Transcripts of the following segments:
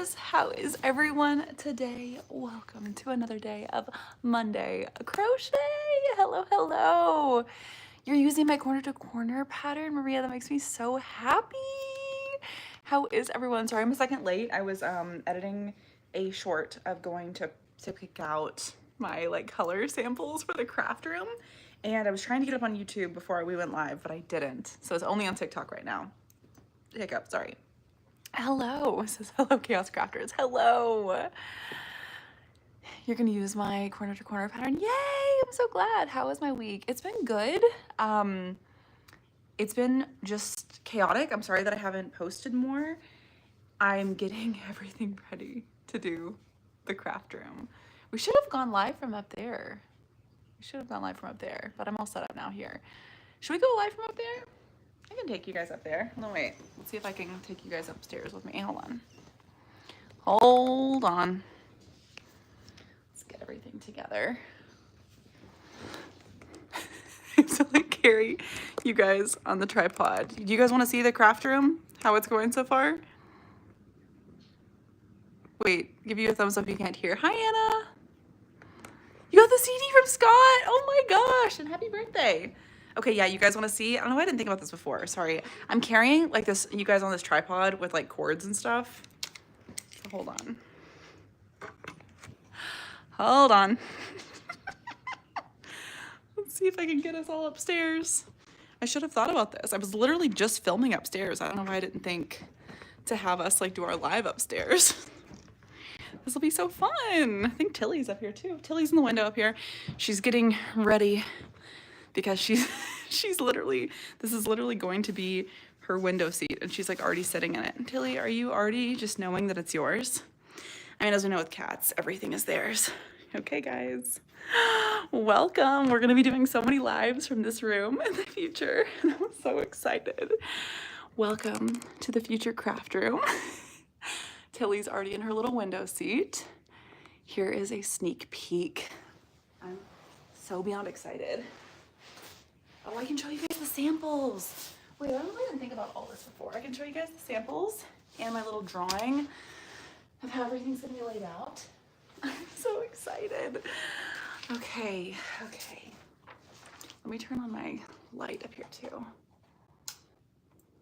loves, how is everyone today? Welcome to another day of Monday Crochet. Hello, hello. You're using my corner to corner pattern, Maria. That makes me so happy. How is everyone? Sorry, I'm a second late. I was editing a short of going to pick out my like color samples for the craft room, and I was trying to get up on YouTube before we went live, but I didn't. So it's only on TikTok right now. Hiccup, sorry. Hello, it says hello Chaos Crafters. Hello. You're gonna use my corner to corner pattern. Yay, I'm so glad. How was my week? It's been good. It's been just chaotic. I'm sorry that I haven't posted more. I'm getting everything ready to do the craft room. We should have gone live from up there. But I'm all set up now here. Should we go live from up there? I can take you guys up there. No, wait. Let's see if I can take you guys upstairs with me. Hold on. Hold on. Let's get everything together. So I carry you guys on the tripod. Do you guys want to see the craft room? How it's going so far? Wait, give you a thumbs up if you can't hear. Hi, Anna. You got the CD from Scott. Oh my gosh. And happy birthday. Okay, yeah, you guys want to see? I don't know why I didn't think about this before. Sorry. I'm carrying like this, you guys on this tripod with like cords and stuff. So hold on. Hold on. Let's see if I can get us all upstairs. I should have thought about this. I was literally just filming upstairs. I don't know why I didn't think to have us like do our live upstairs. This will be so fun. I think Tilly's up here too. Tilly's in the window up here. She's getting ready because she's literally, this is literally going to be her window seat, and she's like already sitting in it. And Tilly, are you already just knowing that it's yours? I mean, as we know with cats, everything is theirs. Okay, guys, welcome. We're gonna be doing so many lives from this room in the future, and I'm so excited. Welcome to the future craft room. Tilly's already in her little window seat. Here is a sneak peek. I'm so beyond excited. Oh, I can show you guys the samples. Wait, I don't know why I didn't think about all this before. I can show you guys the samples and my little drawing of how everything's gonna be laid out. I'm so excited. Okay. Let me turn on my light up here too.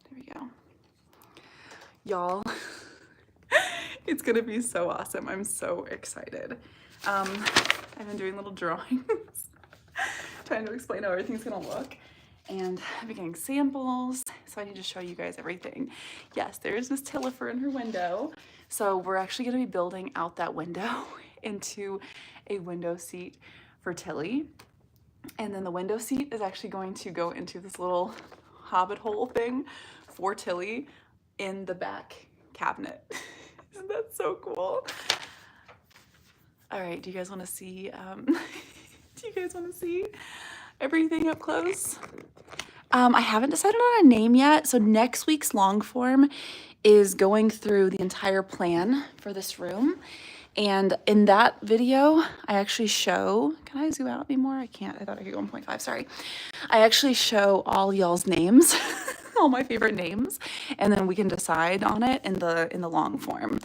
There we go. Y'all, it's gonna be so awesome. I'm so excited. I've been doing little drawings trying to explain how everything's gonna look, and I've been getting samples, so I need to show you guys everything. Yes, there's Miss Tillifer in her window, so we're actually gonna be building out that window into a window seat for Tilly, and then the window seat is actually going to go into this little hobbit hole thing for Tilly in the back cabinet. Isn't that so cool? All right, do you guys want to see everything up close? I haven't decided on a name yet. So next week's long form is going through the entire plan for this room. And in that video, I actually show, can I zoom out anymore? I can't, I thought I could go 1.5, sorry. I actually show all y'all's names, all my favorite names, and then we can decide on it in the long form.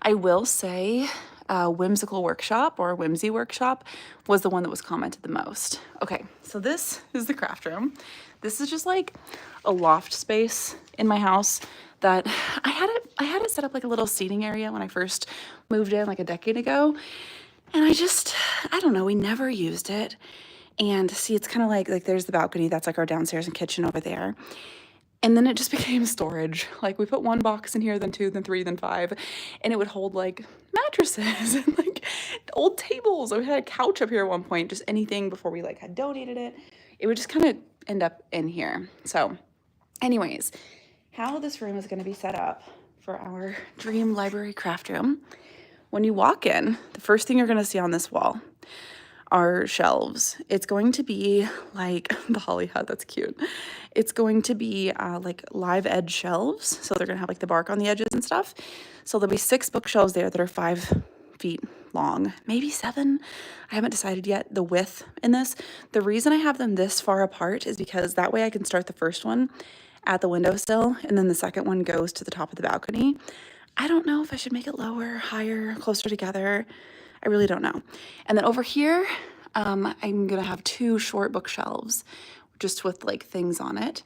I will say, Whimsical Workshop or Whimsy Workshop was the one that was commented the most. Okay, so this is the craft room. This is just like a loft space in my house that I had it set up like a little seating area when I first moved in like a decade ago. And I don't know, we never used it. And see, it's kind of like there's the balcony, that's like our downstairs and kitchen over there. And then it just became storage. Like we put one box in here, then two, then three, then five, and it would hold like mattresses and like old tables. We had a couch up here at one point, just anything before we like had donated it. It would just kind of end up in here. So anyways, how this room is going to be set up for our dream library craft room. When you walk in, the first thing you're going to see on this wall are shelves. It's going to be like the holly hut, that's cute. It's going to be like live edge shelves. So they're gonna have like the bark on the edges and stuff. So there'll be 6 bookshelves there that are 5 feet long, maybe 7. I haven't decided yet the width in this. The reason I have them this far apart is because that way I can start the first one at the windowsill and then the second one goes to the top of the balcony. I don't know if I should make it lower, higher, closer together. I really don't know. And then over here, I'm gonna have 2 short bookshelves just with like things on it.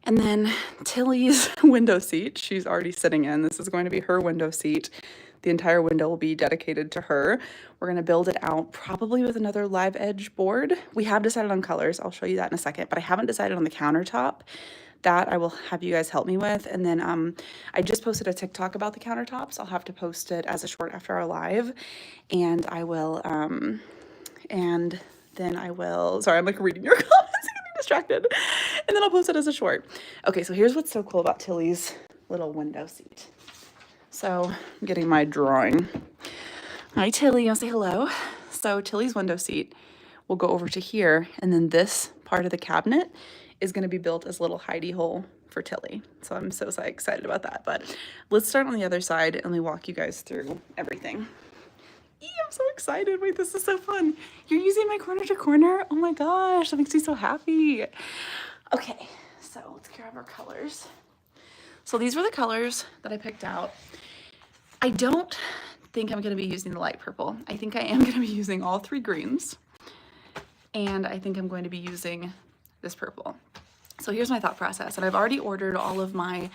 And then Tilly's window seat, she's already sitting in. This is going to be her window seat. The entire window will be dedicated to her. We're gonna build it out probably with another live edge board. We have decided on colors. I'll show you that in a second, but I haven't decided on the countertop. That I will have you guys help me with. And then I just posted a TikTok about the countertops. I'll have to post it as a short after our live. And I will, and then I will, sorry, I'm like reading your comments. I'm getting distracted. And then I'll post it as a short. Okay, so here's what's so cool about Tilly's little window seat. So I'm getting my drawing. Hi, Tilly, you wanna say hello? So Tilly's window seat will go over to here, and then this part of the cabinet is gonna be built as a little hidey hole for Tilly. So I'm so excited about that. But let's start on the other side and let me walk you guys through everything. I'm so excited. Wait, this is so fun. You're using my corner to corner? Oh my gosh, that makes me so happy. Okay, so let's grab our colors. So these were the colors that I picked out. I don't think I'm gonna be using the light purple. I think I am gonna be using all 3 greens. And I think I'm going to be using this purple. So here's my thought process. And I've already ordered all of my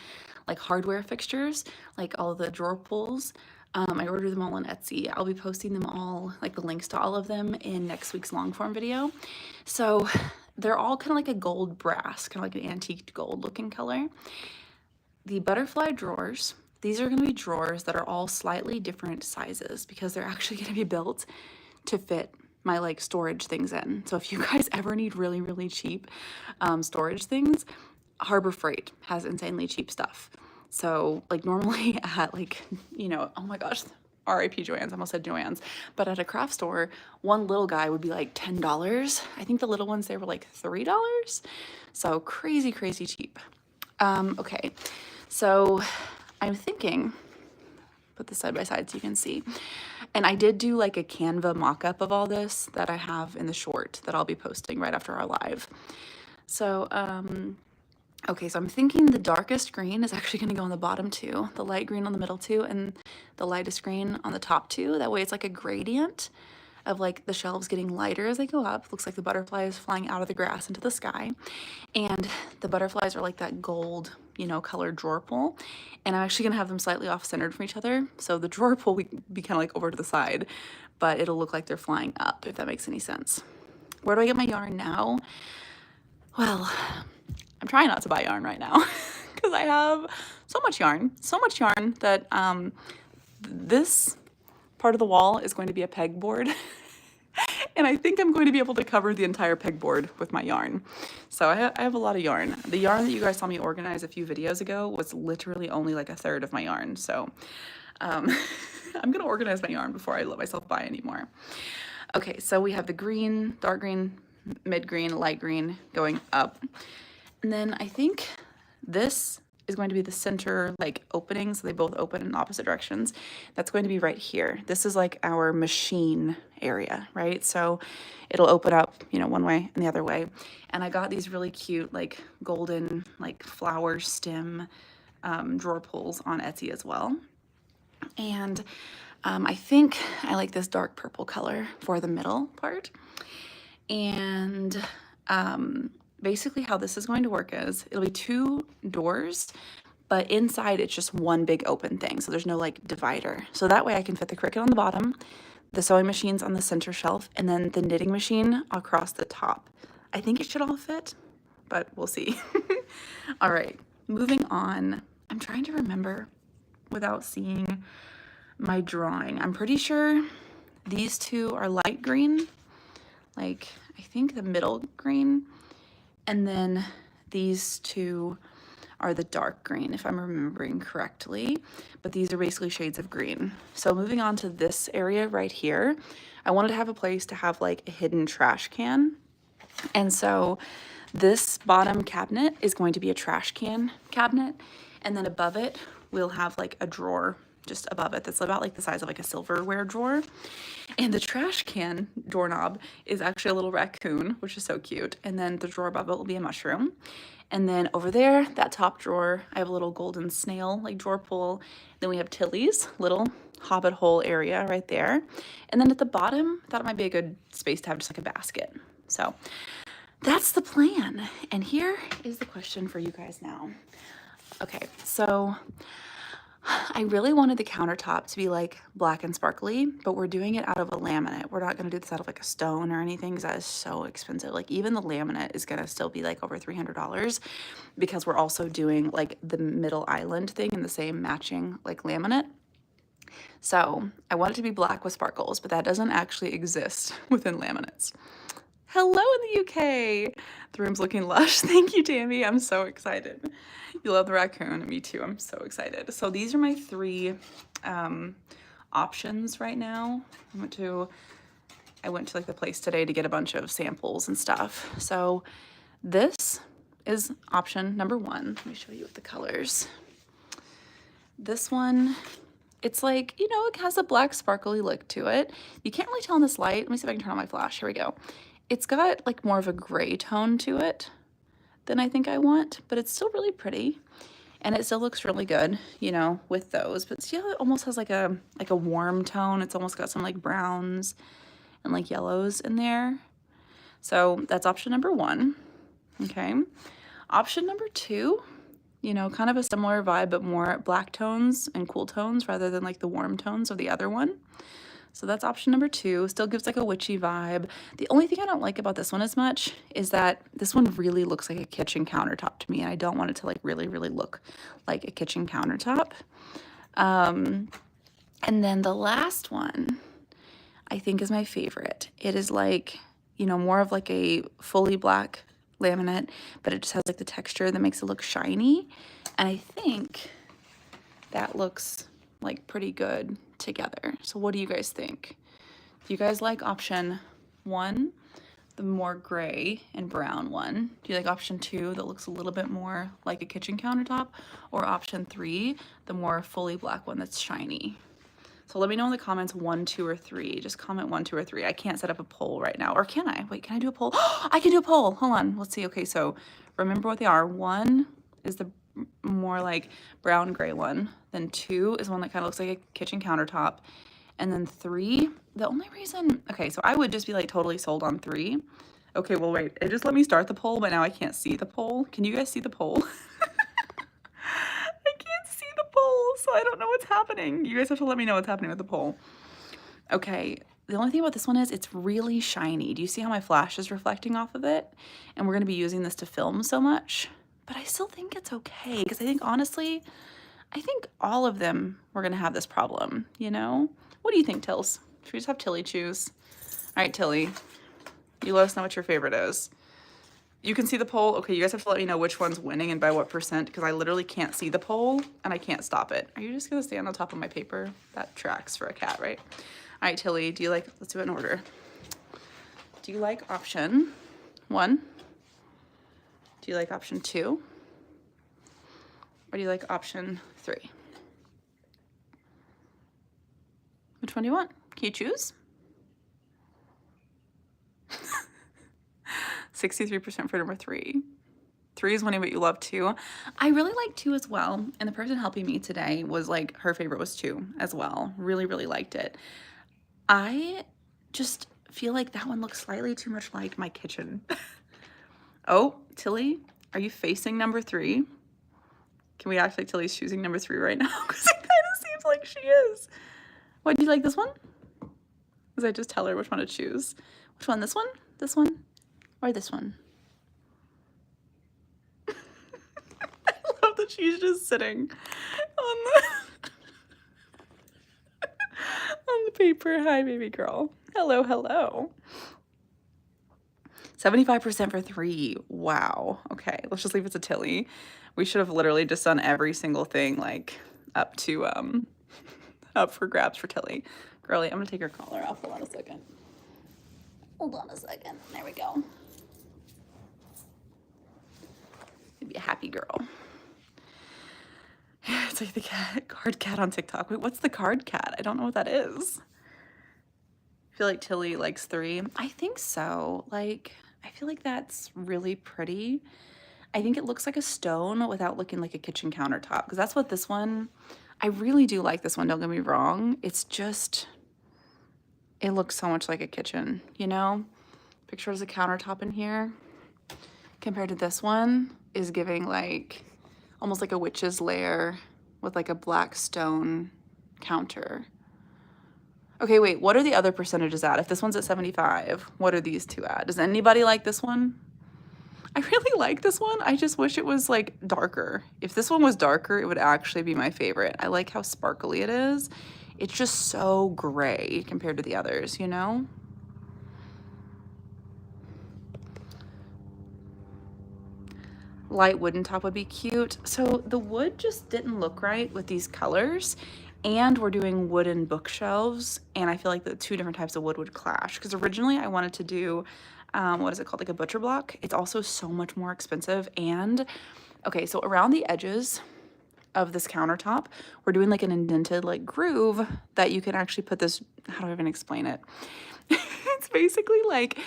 like hardware fixtures, like all the drawer pulls. I ordered them all on Etsy. I'll be posting them all, like the links to all of them in next week's long form video. So they're all kind of like a gold brass, kind of like an antique gold looking color. The butterfly drawers, these are gonna be drawers that are all slightly different sizes because they're actually gonna be built to fit my like storage things in. So if you guys ever need really, really cheap storage things, Harbor Freight has insanely cheap stuff. So like normally at like, you know, oh my gosh, RIP Joann's, I almost said Joann's, but at a craft store, one little guy would be like $10. I think the little ones there were like $3. So crazy, crazy cheap. Okay, so I'm thinking, put this side by side so you can see. And I did do like a Canva mock-up of all this that I have in the short that I'll be posting right after our live. So, okay, so I'm thinking the darkest green is actually gonna go on the bottom 2, the light green on the middle 2, and the lightest green on the top 2. That way it's like a gradient of like the shelves getting lighter as they go up. Looks like the butterfly is flying out of the grass into the sky. And the butterflies are like that gold, you know, colored drawer pull. And I'm actually gonna have them slightly off-centered from each other. So the drawer pull will be kind of like over to the side, but it'll look like they're flying up, if that makes any sense. Where do I get my yarn now? Well, I'm trying not to buy yarn right now because I have so much yarn that this part of the wall is going to be a pegboard. And I think I'm going to be able to cover the entire pegboard with my yarn. So I have a lot of yarn. The yarn that you guys saw me organize a few videos ago was literally only like a third of my yarn. So I'm gonna organize my yarn before I let myself buy any more. Okay, so we have the green, dark green, mid green, light green going up. And then I think this is going to be the center like opening, so they both open in opposite directions. That's going to be right here. This is like our machine area, right? So it'll open up, you know, one way and the other way. And I got these really cute like golden like flower stem drawer pulls on Etsy as well. And I think I like this dark purple color for the middle part. And basically how this is going to work is it'll be 2 doors, but inside it's just one big open thing. So there's no like divider. So that way I can fit the Cricut on the bottom, the sewing machines on the center shelf, and then the knitting machine across the top. I think it should all fit, but we'll see. All right, moving on. I'm trying to remember without seeing my drawing. I'm pretty sure these 2 are light green, like I think the middle green. And then these 2 are the dark green, if I'm remembering correctly, but these are basically shades of green. So moving on to this area right here, I wanted to have a place to have like a hidden trash can. And so this bottom cabinet is going to be a trash can cabinet. And then above it, we'll have like a drawer just above it that's about like the size of like a silverware drawer. And the trash can doorknob is actually a little raccoon, which is so cute. And then the drawer above it will be a mushroom. And then over there, that top drawer, I have a little golden snail, like drawer pull. Then we have Tilly's little hobbit hole area right there. And then at the bottom, I thought it might be a good space to have just like a basket. So that's the plan. And here is the question for you guys now. Okay, so I really wanted the countertop to be like black and sparkly, but we're doing it out of a laminate. We're not going to do this out of like a stone or anything because that is so expensive. Like even the laminate is going to still be like over $300 because we're also doing like the middle island thing in the same matching like laminate. So I want it to be black with sparkles, but that doesn't actually exist within laminates. Hello in the UK. The room's looking lush. Thank you, Tammy. I'm so excited. You love the raccoon. Me too. I'm so excited. So these are my three options right now. I went to like the place today to get a bunch of samples and stuff. So this is option number one. Let me show you with the colors. This one, it's like, you know, it has a black sparkly look to it. You can't really tell in this light. Let me see if I can turn on my flash. Here we go. It's got like more of a gray tone to it than I think I want, but it's still really pretty. And it still looks really good, you know, with those. But see how it almost has like a warm tone? It's almost got some like browns and like yellows in there. So that's option number one. Okay. Option number two, you know, kind of a similar vibe, but more black tones and cool tones rather than like the warm tones of the other one. So that's option number two. Still gives like a witchy vibe. The only thing I don't like about this one as much is that this one really looks like a kitchen countertop to me, and I don't want it to like really look like a kitchen countertop. And then the last one I think is my favorite. It is like, you know, more of like a fully black laminate, but it just has like the texture that makes it look shiny. And I think that looks like pretty good together. So what do you guys think? Do you guys like option one, the more gray and brown one? Do you like option two that looks a little bit more like a kitchen countertop? Or option three, the more fully black one that's shiny? So let me know in the comments 1, 2, or 3. Just comment 1, 2, or 3. I can't set up a poll right now. Or can I? Wait, can I do a poll? I can do a poll. Hold on. Let's see. Okay, so remember what they are. 1 is the more like brown gray one. Then 2 is one that kind of looks like a kitchen countertop. And then 3, the only reason, okay, so I would just be like totally sold on 3. Okay, well, wait, it just let me start the poll, but now I can't see the poll. Can you guys see the poll? I can't see the poll, so I don't know what's happening. You guys have to let me know what's happening with the poll. Okay, the only thing about this one is it's really shiny. Do you see how my flash is reflecting off of it? And we're gonna be using this to film so much, but I still think it's okay, because I think, honestly, I think all of them were gonna have this problem, you know? What do you think, Tills? Should we just have Tilly choose? All right, Tilly, you let us know what your favorite is. You can see the poll. Okay, you guys have to let me know which one's winning and by what percent, because I literally can't see the poll and I can't stop it. Are you just gonna stand on top of my paper? That tracks for a cat, right? All right, Tilly, do you like, let's do it in order. Do you like option 1? Do you like option 2? Or do you like option 3? Which one do you want? Can you choose? 63% for number 3. 3 is winning, but you love 2. I really like 2 as well. And the person helping me today was like, her favorite was 2 as well. Really liked it. I just feel like that one looks slightly too much like my kitchen. Oh, Tilly, are you facing number 3? Can we act like Tilly's choosing number 3 right now? Because it kind of seems like she is. What, do you like this one? Because I just tell her which one to choose. Which one? This one? This one? Or this one? I love that she's just sitting on the paper. Hi, baby girl. Hello, hello. 75% for 3. Wow. Okay, let's just leave it to Tilly. We should have literally just done every single thing like up to up for grabs for Tilly. Girlie, I'm gonna take her collar off. Hold on a second. Hold on a second. There we go. Be a happy girl. It's like the card cat on TikTok. Wait, what's the card cat? I don't know what that is. I feel like Tilly likes 3. I think so. Like, I feel like that's really pretty. I think it looks like a stone without looking like a kitchen countertop, because that's what this one, I really do like this one, don't get me wrong. It's just, it looks so much like a kitchen, you know? Picture as a countertop in here compared to this one is giving like almost like a witch's lair with like a black stone counter. Okay, wait, what are the other percentages at? If this one's at 75, what are these two at? Does anybody like this one? I really like this one. I just wish it was like darker. If this one was darker, it would actually be my favorite. I like how sparkly it is. It's just so gray compared to the others, you know? Light wooden top would be cute. So the wood just didn't look right with these colors, and we're doing wooden bookshelves, and I feel like the two different types of wood would clash, because originally I wanted to do what is it called, like a butcher block. It's also so much more expensive. And okay, so around the edges of this countertop, we're doing like an indented like groove that you can actually put this, how do I even explain it? It's basically like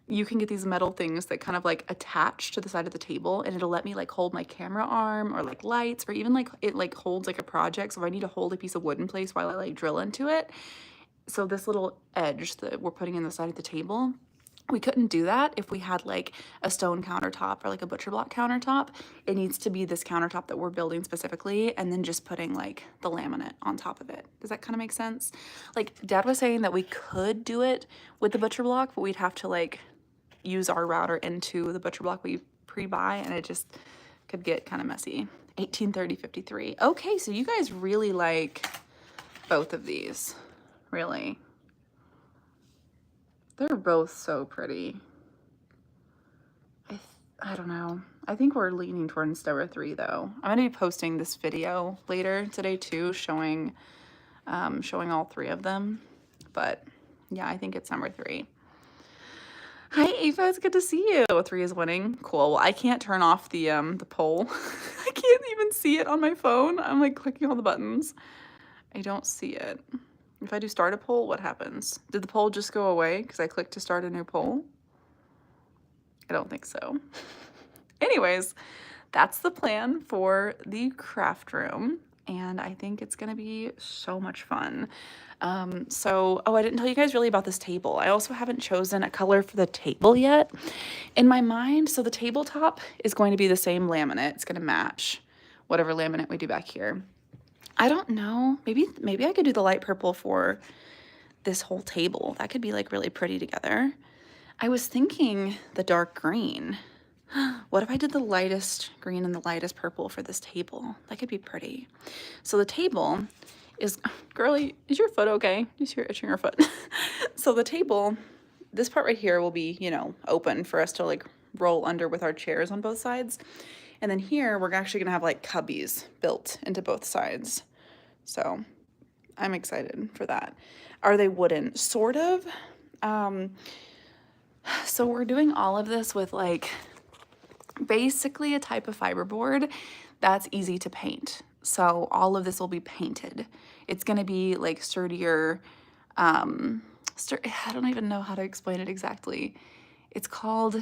you can get these metal things that kind of like attach to the side of the table, and it'll let me like hold my camera arm or like lights, or even like it like holds like a project. So if I need to hold a piece of wood in place while I like drill into it. So this little edge that we're putting in the side of the table, we couldn't do that if we had like a stone countertop or like a butcher block countertop. It needs to be this countertop that we're building specifically, and then just putting like the laminate on top of it. Does that kind of make sense? Like Dad was saying that we could do it with the butcher block, but we'd have to like use our router into the butcher block we pre-buy, and it just could get kind of messy. 1830-53. Okay, so you guys really like both of these, really. They're both so pretty. I don't know. I think we're leaning towards number 3 though. I'm gonna be posting this video later today too, showing all 3 of them. But yeah, I think it's number 3. Hi Ava, it's good to see you. 3 is winning. Cool. Well, I can't turn off the poll. I can't even see it on my phone. I'm like clicking all the buttons. I don't see it. If I do start a poll, what happens? Did the poll just go away because I clicked to start a new poll? I don't think so. Anyways, that's the plan for the craft room, and I think it's gonna be so much fun. Oh, I didn't tell you guys really about this table. I also haven't chosen a color for the table yet in my mind. So the tabletop is going to be the same laminate. It's gonna match whatever laminate we do back here. I don't know, maybe I could do the light purple for this whole table. That could be like really pretty together. I was thinking the dark green. What if I did the lightest green and the lightest purple for this table? That could be pretty. So the table is, girly, is your foot okay? You see her itching her foot. So the table, this part right here will be, you know, open for us to like roll under with our chairs on both sides. And then here, we're actually gonna have like cubbies built into both sides. So I'm excited for that. Are they wooden? Sort of. So we're doing all of this with like basically a type of fiberboard that's easy to paint. So all of this will be painted. It's gonna be like sturdier, I don't even know how to explain it exactly. It's called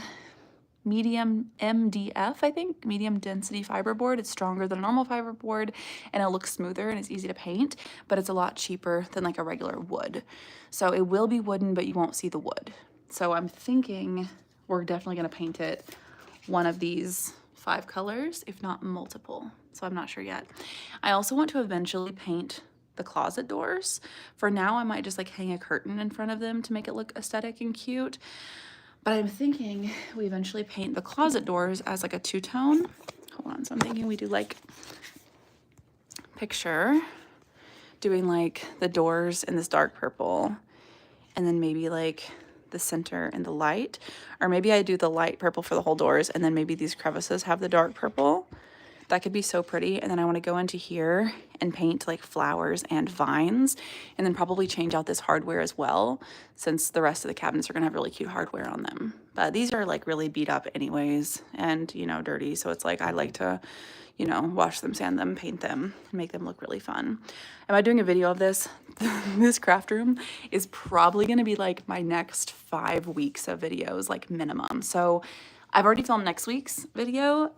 medium MDF, I think, medium density fiberboard. It's stronger than a normal fiberboard, and it looks smoother and it's easy to paint, but it's a lot cheaper than like a regular wood. So it will be wooden, but you won't see the wood. So I'm thinking we're definitely gonna paint it one of these 5 colors, if not multiple. So I'm not sure yet. I also want to eventually paint the closet doors. For now, I might just like hang a curtain in front of them to make it look aesthetic and cute. But I'm thinking we eventually paint the closet doors as like a 2-tone. Hold on, so I'm thinking we do like, picture doing like the doors in this dark purple, and then maybe like the center in the light, or maybe I do the light purple for the whole doors, and then maybe these crevices have the dark purple. That could be so pretty. And then I want to go into here and paint like flowers and vines, and then probably change out this hardware as well, since the rest of the cabinets are gonna have really cute hardware on them. But these are like really beat up anyways, and you know, dirty. So it's like I like to, you know, wash them, sand them, paint them, and make them look really fun. Am I doing a video of this? This craft room is probably gonna be like my next 5 weeks of videos, like minimum. So I've already filmed next week's video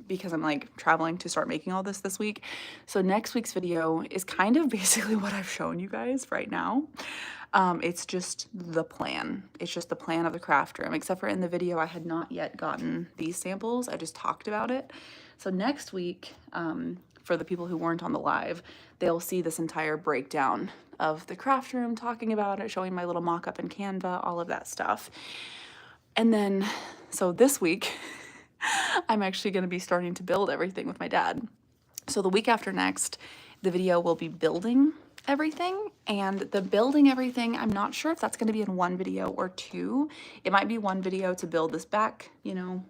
because I'm like traveling to start making all this week. So next week's video is kind of basically what I've shown you guys right now. It's just the plan. It's just the plan of the craft room, except for in the video I had not yet gotten these samples. I just talked about it. So next week, for the people who weren't on the live, they'll see this entire breakdown of the craft room, talking about it, showing my little mock-up in Canva, all of that stuff. And then, so this week, I'm actually going to be starting to build everything with my dad. So the week after next, the video will be building everything, and the building everything, I'm not sure if that's going to be in one video or two. It might be one video to build this back, you know,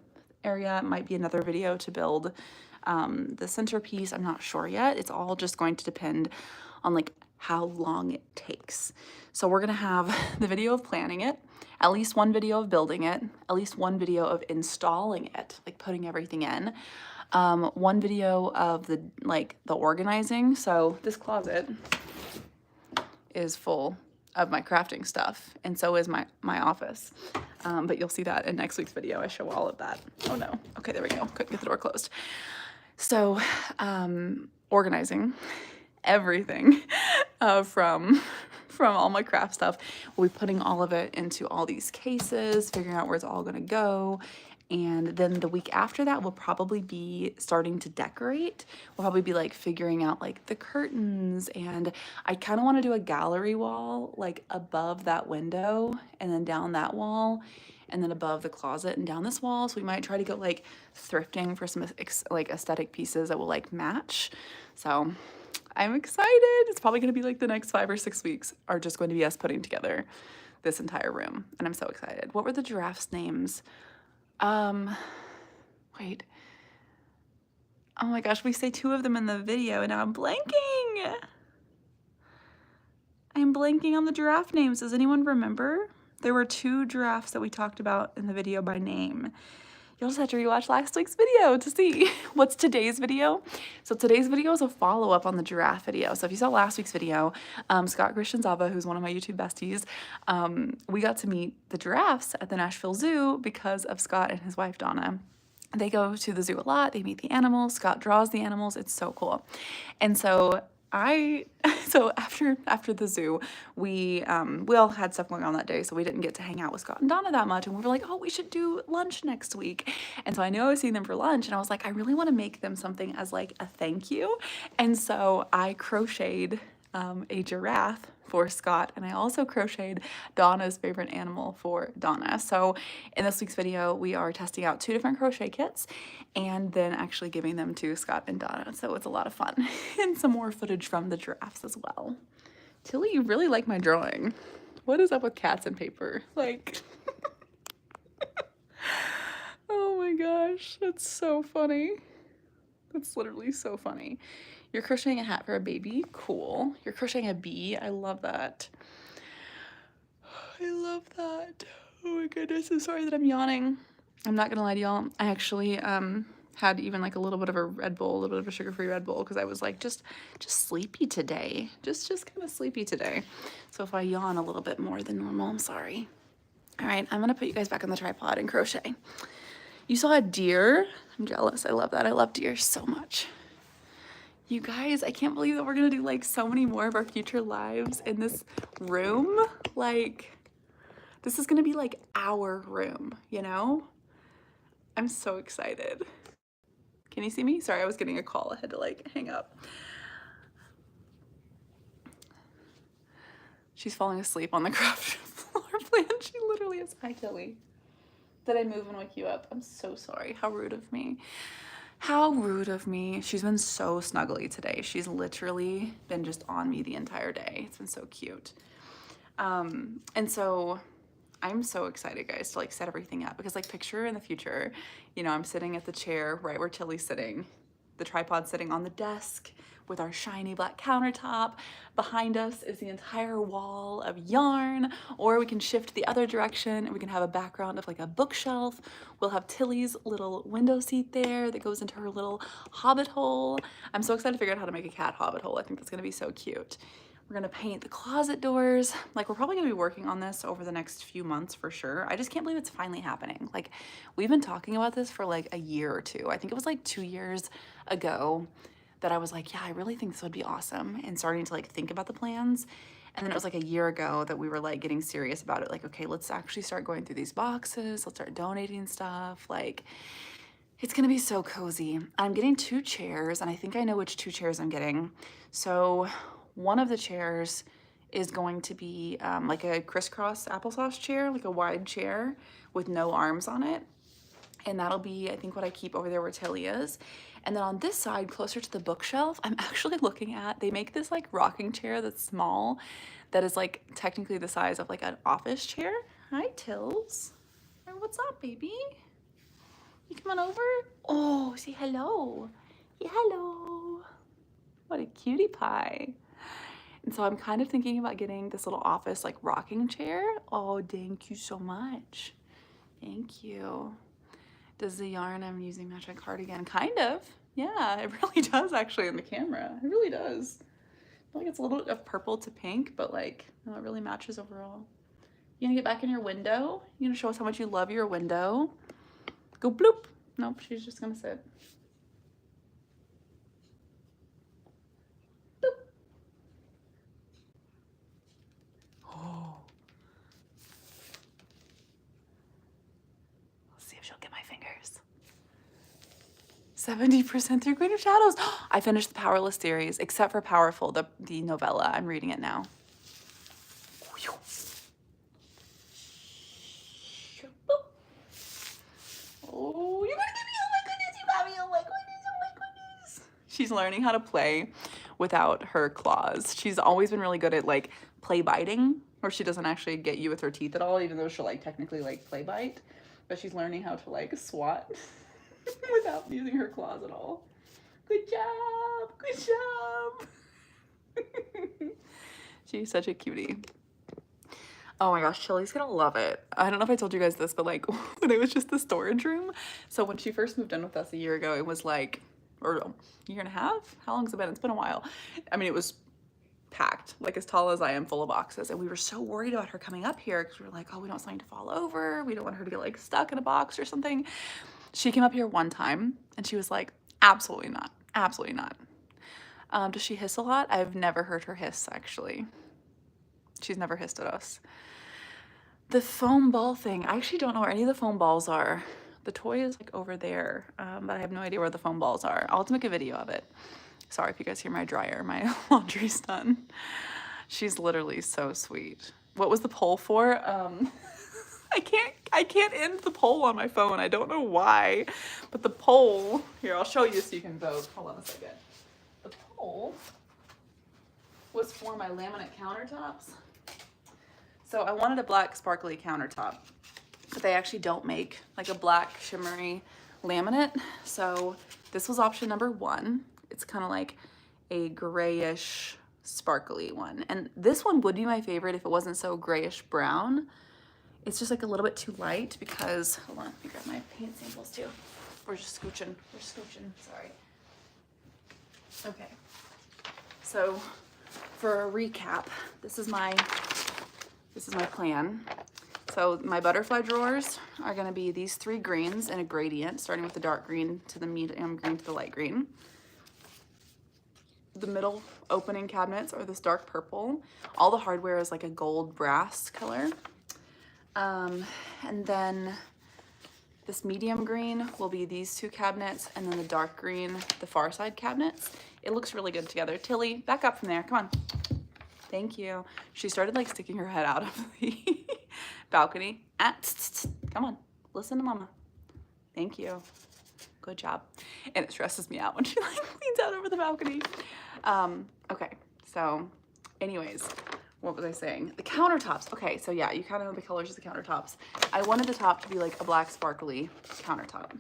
area. It might be another video to build the centerpiece. I'm not sure yet. It's all just going to depend on like how long it takes. So we're gonna have the video of planning it, at least one video of building it, at least one video of installing it, like putting everything in, one video of the organizing. So this closet is full of my crafting stuff, and so is my office. But you'll see that in next week's video. I show all of that. Oh no. Okay, there we go. Couldn't get the door closed. So organizing everything from all my craft stuff. We'll be putting all of it into all these cases, figuring out where it's all gonna go. And then the week after that, we'll probably be starting to decorate. We'll probably be like figuring out like the curtains, and I kind of want to do a gallery wall like above that window and then down that wall and then above the closet and down this wall. So we might try to go like thrifting for some like aesthetic pieces that will like match. So I'm excited. It's probably going to be like the next 5 or 6 weeks are just going to be us putting together this entire room. And I'm so excited. What were the giraffes' names? Wait. Oh my gosh, we say 2 of them in the video and now I'm blanking. I'm blanking on the giraffe names. Does anyone remember? There were 2 giraffes that we talked about in the video by name. You'll just have to rewatch last week's video to see what's today's video. So today's video is a follow-up on the giraffe video. So if you saw last week's video, Scott Christianzava, who's one of my YouTube besties, we got to meet the giraffes at the Nashville Zoo because of Scott and his wife, Donna. They go to the zoo a lot. They meet the animals. Scott draws the animals. It's so cool. And so after the zoo, we all had stuff going on that day, so we didn't get to hang out with Scott and Donna that much, and we were like, oh, we should do lunch next week. And so I know I was seeing them for lunch, and I was like, I really want to make them something as like a thank you. And so I crocheted a giraffe for Scott, and I also crocheted Donna's favorite animal for Donna. So in this week's video, we are testing out 2 different crochet kits and then actually giving them to Scott and Donna. So it's a lot of fun and some more footage from the giraffes as well. Tilly, you really like my drawing. What is up with cats and paper? Like, oh my gosh, that's so funny. That's literally so funny. You're crocheting a hat for a baby? Cool. You're crocheting a bee? I love that. I love that. Oh my goodness, I'm sorry that I'm yawning. I'm not gonna lie to y'all. I actually had even like a little bit of a Red Bull, a little bit of a sugar-free Red Bull, because I was like just sleepy today. Just kind of sleepy today. So if I yawn a little bit more than normal, I'm sorry. All right, I'm gonna put you guys back on the tripod and crochet. You saw a deer? I'm jealous. I love that. I love deer so much. You guys, I can't believe that we're gonna do like so many more of our future lives in this room. Like, this is gonna be like our room, you know? I'm so excited. Can you see me? Sorry, I was getting a call. I had to like hang up. She's falling asleep on the craft floor plan. She literally is. Hi, Tilly. Did I move and wake you up? I'm so sorry. How rude of me. How rude of me. She's been so snuggly today. She's literally been just on me the entire day. It's been so cute. And so I'm so excited, guys, to like set everything up, because like picture in the future, you know, I'm sitting at the chair right where Tilly's sitting, the tripod sitting on the desk with our shiny black countertop. Behind us is the entire wall of yarn, or we can shift the other direction and we can have a background of like a bookshelf. We'll have Tilly's little window seat there that goes into her little hobbit hole. I'm so excited to figure out how to make a cat hobbit hole. I think that's gonna be so cute. We're gonna paint the closet doors. Like, we're probably gonna be working on this over the next few months for sure. I just can't believe it's finally happening. Like, we've been talking about this for like a year or two. I think it was like 2 years ago that I was like, yeah, I really think this would be awesome, and starting to like think about the plans. And then it was like a year ago that we were like getting serious about it. Like, okay, let's actually start going through these boxes. Let's start donating stuff. Like, it's gonna be so cozy. I'm getting 2 chairs, and I think I know which 2 chairs I'm getting. So one of the chairs is going to be like a crisscross applesauce chair, like a wide chair with no arms on it. And that'll be, I think, what I keep over there where Tilly is. And then on this side, closer to the bookshelf, I'm actually looking at, they make this like rocking chair that's small, that is like technically the size of like an office chair. Hi, Tills. Hey, what's up, baby? You come on over? Oh, say hello. Yeah, hello. What a cutie pie. And so I'm kind of thinking about getting this little office like rocking chair. Oh, thank you so much. Thank you. Does the yarn I'm using match my cardigan? Kind of. Yeah, it really does actually in the camera. It really does. I feel like it's a little bit of purple to pink, but like, no, it really matches overall. You gonna get back in your window? You gonna show us how much you love your window? Go bloop. Nope, she's just gonna sit. Boop. Oh. Let's see if she'll get my fingers. 70% through Queen of Shadows. I finished the Powerless series, except for Powerful, the novella. I'm reading it now. Oh, you're gonna get me. Oh my goodness, you got me. Oh my goodness, oh my goodness. She's learning how to play without her claws. She's always been really good at like play biting, where she doesn't actually get you with her teeth at all, even though she'll like technically like play bite. But she's learning how to like swat without using her claws at all. Good job, good job. She's such a cutie. Oh my gosh, Chili's gonna love it. I don't know if I told you guys this, but like when it was just the storage room. So when she first moved in with us a year ago, it was like, or a year and a half? How long's it been? It's been a while. I mean, it was packed, like as tall as I am, full of boxes. And we were so worried about her coming up here because we were like, oh, we don't want something to fall over. We don't want her to get like stuck in a box or something. She came up here one time and she was like, absolutely not, absolutely not. Does she hiss a lot? I've never heard her hiss, actually. She's never hissed at us. The foam ball thing, I actually don't know where any of the foam balls are. The toy is like over there, but I have no idea where the foam balls are. I'll have to make a video of it. Sorry if you guys hear my dryer, my laundry's done. She's literally so sweet. What was the poll for? I can't end the poll on my phone. I don't know why, but the poll, here, I'll show you so you can vote. Hold on a second. The poll was for my laminate countertops. So I wanted a black sparkly countertop, but they actually don't make like a black shimmery laminate. So this was option number 1. It's kind of like a grayish sparkly one. And this one would be my favorite if it wasn't so grayish brown. It's just like a little bit too light because, hold on, let me grab my paint samples too. We're scooching, sorry. Okay, so for a recap, this is my plan. So my butterfly drawers are gonna be these 3 greens in a gradient, starting with the dark green to the medium green to the light green. The middle opening cabinets are this dark purple. All the hardware is like a gold brass color. And then this medium green will be these 2 cabinets, and then the dark green, the far side cabinets. It looks really good together. Tilly, back up from there, come on. Thank you. She started like sticking her head out of the balcony. Come on, listen to mama. Thank you. Good job. And it stresses me out when she like leans out over the balcony. Okay, so anyways, what was I saying? The countertops. Okay, so yeah, you kind of know the colors of the countertops. I wanted the top to be like a black sparkly countertop.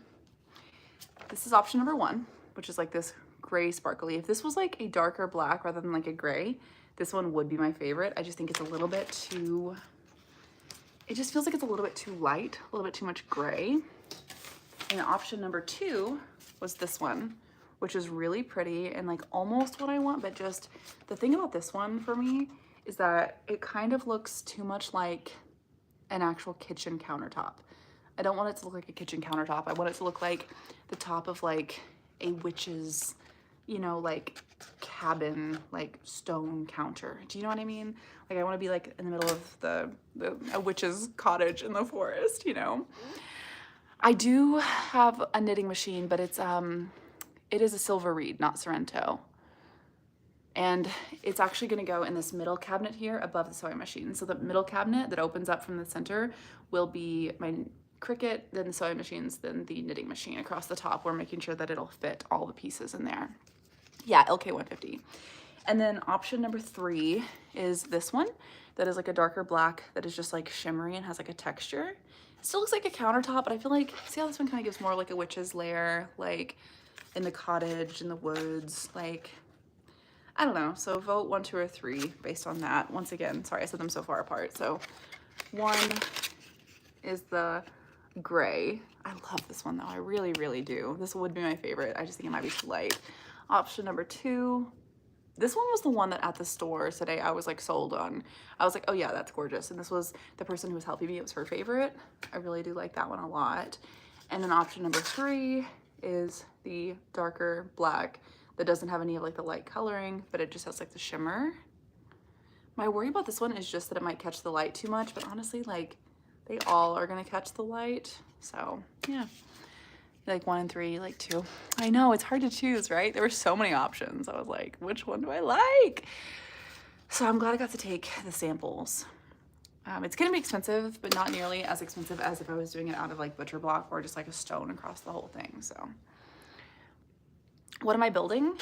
This is option number 1, which is like this gray sparkly. If this was like a darker black rather than like a gray, this one would be my favorite. I just think it's a little bit too, it just feels like it's a little bit too light, a little bit too much gray. And option number 2 was this one, which is really pretty and like almost what I want, but just the thing about this one for me is that it kind of looks too much like an actual kitchen countertop. I don't want it to look like a kitchen countertop. I want it to look like the top of like a witch's, you know, like cabin, like stone counter. Do you know what I mean? Like I want to be like in the middle of a witch's cottage in the forest, you know? I do have a knitting machine, but it is a silver reed, not Sorrento. And it's actually gonna go in this middle cabinet here above the sewing machine. So the middle cabinet that opens up from the center will be my Cricut, then the sewing machines, then the knitting machine across the top. We're making sure that it'll fit all the pieces in there. Yeah, LK150. And then option number 3 is this one that is like a darker black that is just like shimmery and has like a texture. It still looks like a countertop, but I feel like, see how this one kind of gives more like a witch's lair, like in the cottage, in the woods, like, I don't know. So vote 1, 2, or 3 based on that. Once again, sorry, I said them so far apart. So 1 is the gray. I love this one though. I really, really do. This would be my favorite. I just think it might be too light. Option number 2. This one was the one that at the store today I was like sold on. I was like, oh yeah, that's gorgeous. And this was the person who was helping me. It was her favorite. I really do like that one a lot. And then option number 3 is the darker black that doesn't have any of like the light coloring, but it just has like the shimmer. My worry about this one is just that it might catch the light too much, but honestly, like they all are gonna catch the light. So yeah, like 1 and 3, like 2. I know it's hard to choose, right? There were so many options. I was like, which one do I like? So I'm glad I got to take the samples. It's gonna be expensive, but not nearly as expensive as if I was doing it out of like butcher block or just like a stone across the whole thing. So what am I building?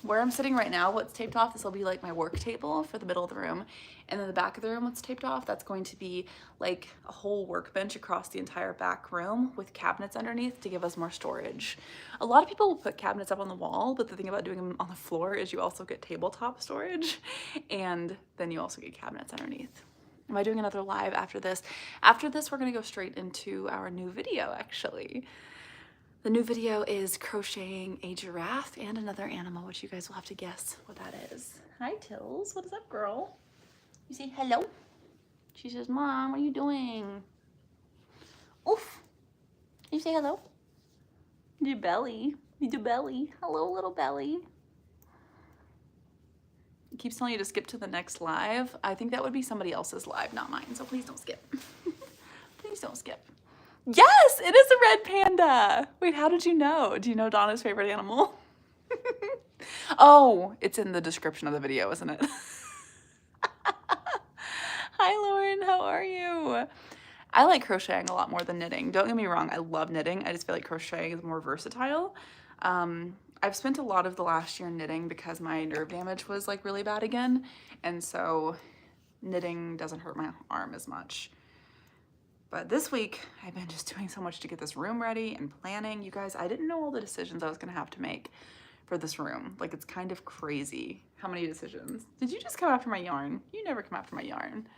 Where I'm sitting right now, what's taped off, this will be like my work table for the middle of the room. And then the back of the room, what's taped off, that's going to be like a whole workbench across the entire back room with cabinets underneath to give us more storage. A lot of people will put cabinets up on the wall, but the thing about doing them on the floor is you also get tabletop storage, and then you also get cabinets underneath. Am I doing another live after this? After this, we're gonna go straight into our new video, actually. The new video is crocheting a giraffe and another animal, which you guys will have to guess what that is. Hi, Tills. What is up, girl? You say hello? She says, Mom, what are you doing? Oof. Can you say hello? Your belly. Your belly. Hello, little belly. It keeps telling you to skip to the next live. I think that would be somebody else's live, not mine. So please don't skip. Please don't skip. Yes, it is a red panda. Wait, how did you know? Do you know Donna's favorite animal? Oh, it's in the description of the video, isn't it? Hi, Lauren. How are you? I like crocheting a lot more than knitting. Don't get me wrong. I love knitting. I just feel like crocheting is more versatile. I've spent a lot of the last year knitting because my nerve damage was like really bad again. And so knitting doesn't hurt my arm as much. But this week, I've been just doing so much to get this room ready and planning. You guys, I didn't know all the decisions I was gonna have to make for this room. Like, it's kind of crazy how many decisions. Did you just come after my yarn? You never come after my yarn.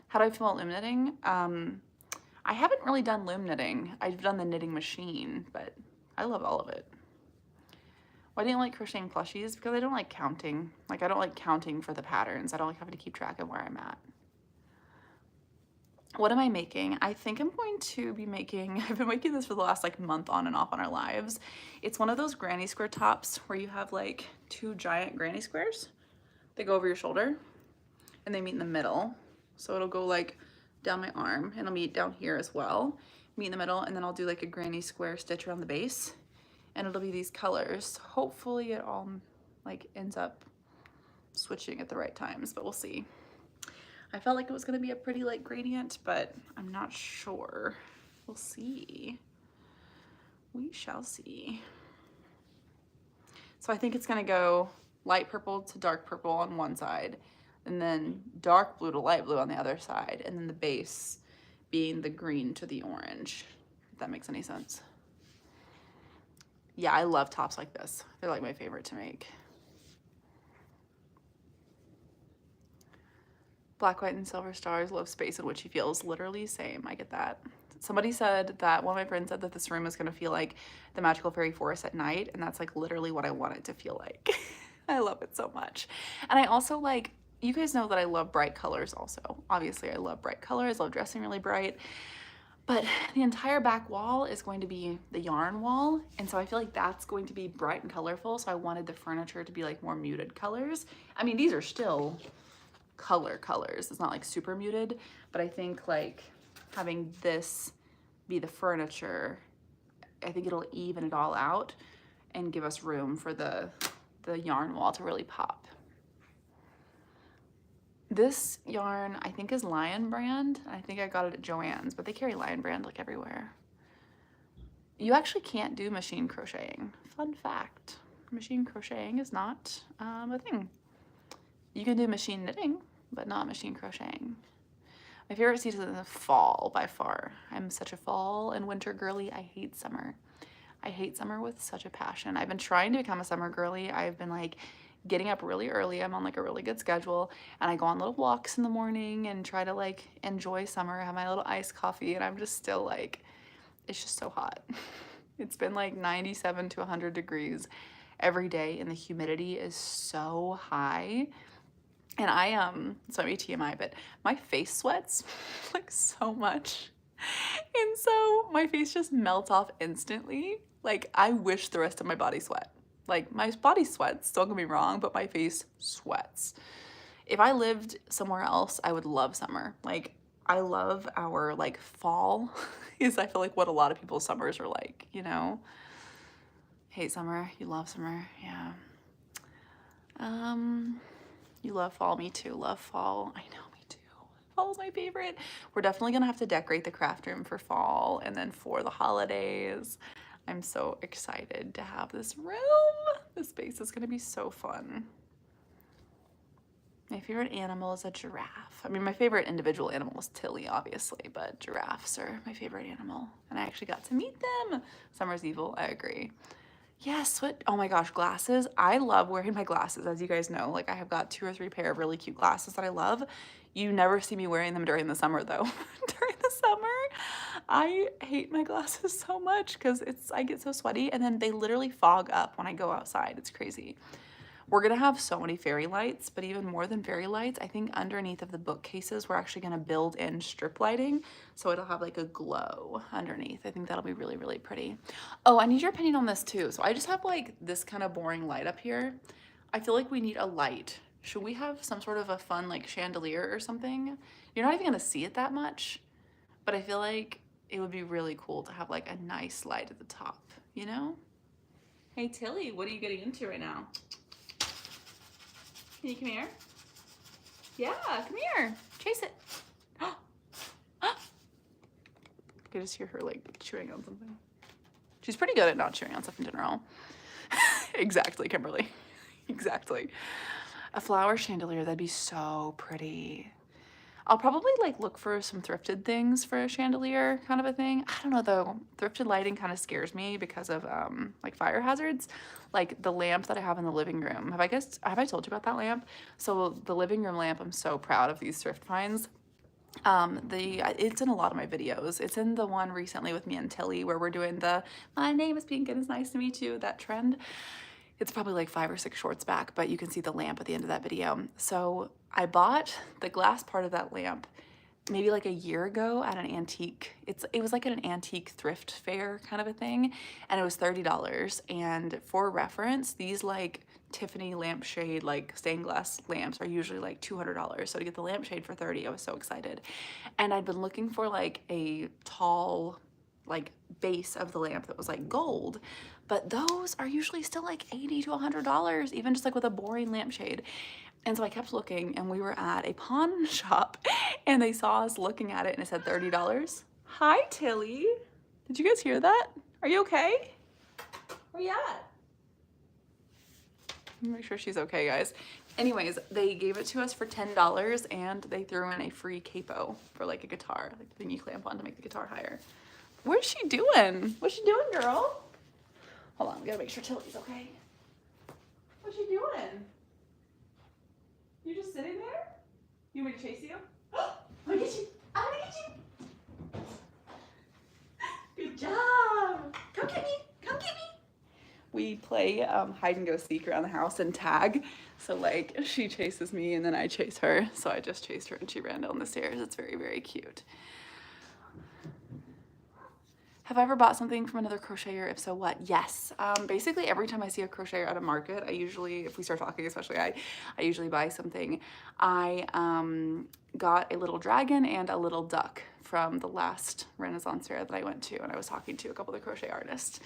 How do I feel about loom knitting? I haven't really done loom knitting. I've done the knitting machine, but I love all of it. Why do you like crocheting plushies? Because I don't like counting. Like, I don't like counting for the patterns. I don't like having to keep track of where I'm at. What am I making? I think I'm going to be making, I've been making this for the last like month on and off on our lives. It's one of those granny square tops where you have like 2 giant granny squares. They go over your shoulder and they meet in the middle. So it'll go like down my arm and it'll meet down here as well. Meet in the middle, and then I'll do like a granny square stitch around the base, and it'll be these colors. Hopefully it all like ends up switching at the right times, but we'll see. I felt like it was gonna be a pretty light gradient, but I'm not sure. We'll see. We shall see. So I think it's gonna go light purple to dark purple on one side, and then dark blue to light blue on the other side, and then the base being the green to the orange, if that makes any sense. Yeah, I love tops like this. They're like my favorite to make. Black, white, and silver stars, love space in which he feels. Literally same. I get that. Somebody said that, one of my friends said that this room is gonna feel like the Magical Fairy Forest at night, and that's like literally what I want it to feel like. I love it so much. And I also like, you guys know that I love bright colors also. Obviously I love bright colors, I love dressing really bright. But the entire back wall is going to be the yarn wall, and so I feel like that's going to be bright and colorful, so I wanted the furniture to be like more muted colors. I mean, these are still colors. It's not like super muted, but I think like having this be the furniture, I think it'll even it all out and give us room for the yarn wall to really pop. This yarn, I think, is Lion Brand. I think I got it at Joann's, but they carry Lion Brand like everywhere. You actually can't do machine crocheting. Fun fact, machine crocheting is not a thing. You can do machine knitting, but not machine crocheting. My favorite season is the fall by far. I'm such a fall and winter girly. I hate summer. I hate summer with such a passion. I've been trying to become a summer girly. I've been like getting up really early. I'm on like a really good schedule, and I go on little walks in the morning and try to like enjoy summer, have my little iced coffee, and I'm just still like, it's just so hot. It's been like 97 to 100 degrees every day, and the humidity is so high. And this might be TMI, but my face sweats like so much. And so my face just melts off instantly. Like I wish the rest of my body sweat. Like my body sweats, don't get me wrong, but my face sweats. If I lived somewhere else, I would love summer. Like I love our like fall is I feel like what a lot of people's summers are like, you know? Hate summer, you love summer, yeah. You love fall, me too, love fall. I know, me too. Fall is my favorite. We're definitely gonna have to decorate the craft room for fall and then for the holidays. I'm so excited to have this room. This space is gonna be so fun. My favorite animal is a giraffe. I mean, my favorite individual animal is Tilly, obviously, but giraffes are my favorite animal. And I actually got to meet them. Summer's evil, I agree. Yes, what, oh my gosh, glasses. I love wearing my glasses, as you guys know. Like I have got 2 or 3 pair of really cute glasses that I love. You never see me wearing them during the summer though. During the summer, I hate my glasses so much because I get so sweaty, and then they literally fog up when I go outside. It's crazy. We're gonna have so many fairy lights, but even more than fairy lights, I think underneath of the bookcases, we're actually gonna build in strip lighting, so it'll have like a glow underneath. I think that'll be really, really pretty. Oh, I need your opinion on this too. So I just have like this kind of boring light up here. I feel like we need a light. Should we have some sort of a fun like chandelier or something? You're not even gonna see it that much, but I feel like it would be really cool to have like a nice light at the top, you know? Hey Tilly, what are you getting into right now? Can you come here? Yeah, come here. Chase it. I can just hear her like chewing on something. She's pretty good at not chewing on stuff in general. Exactly, Kimberly. Exactly. A flower chandelier, that'd be so pretty. I'll probably like look for some thrifted things for a chandelier kind of a thing. I don't know though, thrifted lighting kind of scares me because of like fire hazards. Like the lamp that I have in the living room. Have I told you about that lamp? So the living room lamp, I'm so proud of these thrift finds. It's in a lot of my videos. It's in the one recently with me and Tilly where we're doing the "my name is Pink and it's nice to meet you," that trend. It's probably like 5 or 6 shorts back, but you can see the lamp at the end of that video. So I bought the glass part of that lamp maybe like a year ago at an antique. It was like at an antique thrift fair kind of a thing, and it was $30. And for reference, these like Tiffany lampshade like stained glass lamps are usually like $200. So to get the lampshade for 30, I was so excited. And I'd been looking for like a tall like base of the lamp that was like gold, but those are usually still like $80 to $100, even just like with a boring lampshade. And so I kept looking, and we were at a pawn shop, and they saw us looking at it, and it said $30. Hi, Tilly. Did you guys hear that? Are you okay? Where you at? Let me make sure she's okay, guys. Anyways, they gave it to us for $10, and they threw in a free capo for like a guitar, like the thing you clamp on to make the guitar higher. What's she doing? What's she doing, girl? Hold on, we gotta make sure Tilly's okay. What's she doing? You just sitting there? You want me to chase you? I'm gonna get you! I'm gonna get you! we play hide and go seek around the house and tag. So like she chases me and then I chase her. So I just chased her and she ran down the stairs. It's very, very cute. Have I ever bought something from another crocheter? If so, what? Yes. Basically every time I see a crocheter at a market, I usually, if we start talking especially, I usually buy something. I got a little dragon and a little duck from the last Renaissance fair that I went to, and I was talking to a couple of the crochet artists.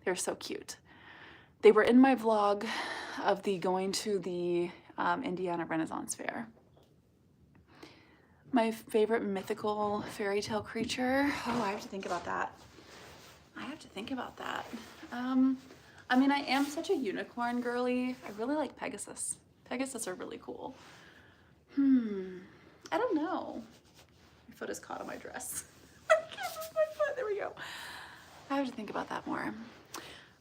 They're so cute. They were in my vlog of the going to the Indiana Renaissance Fair. My favorite mythical fairy tale creature. Oh, I have to think about that. I have to think about that. I mean, I am such a unicorn girly. I really like Pegasus. Pegasus are really cool. I don't know. My foot is caught on my dress. I can't move my foot. There we go. I have to think about that more.